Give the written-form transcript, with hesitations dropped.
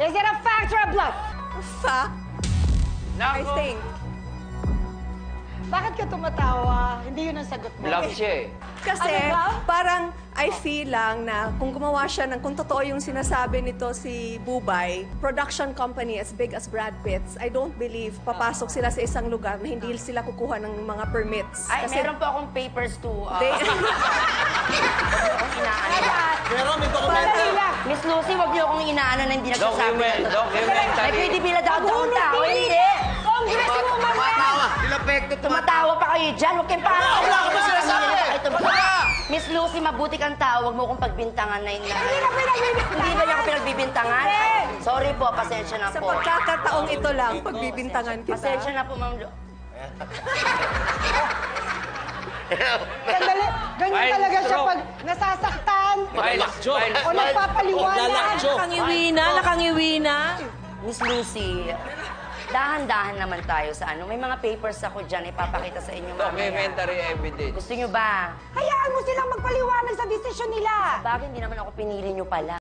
Is it a fact or a bluff? Fact, I think. Bakit ka tumatawa? Hindi yun ang sagot mo. Bluff siya eh. Kasi Ano ba? parang I feel lang na kung gumawa siya ng, kung totoo yung sinasabi nito si Bubay, production company as big as Brad Pitt's, I don't believe papasok sila sa isang lugar na hindi sila kukuha ng mga permits. Ay, meron po akong papers to... They- Pero may dokumento. Miss Lucy, wag niyo akong inaano na hindi nagsasabi. May Documentary. credibility ako doon tao, hindi. Congresswoman Tumatawa. Ilapekto Tumatawa pa kayo dyan, huwag kayong parang... Wala ka ba sinasabi? Miss Lucy, mabuti kang tao, wag mo akong pagbintangan na Hindi na pinagbibintangan. Hindi ba niya ako pinagbibintangan? Sorry po, pasensya na Sa po. pagkakataong ito lang, pagbibintangan kita. Pasensya na po, Ma'am Sandali, ganyan Mild talaga siya stroke. pag nasasaktan Lakjo. o nagpapaliwanag. Lalakjo. Nakangiwi na. Miss Lucy, dahan-dahan naman tayo sa ano. May mga papers ako dyan, ipapakita sa inyo mamaya. Documentary evidence. Gusto nyo ba? Hayaan mo silang magpaliwanag sa desisyon nila. Bakit hindi naman ako pinili nyo pala?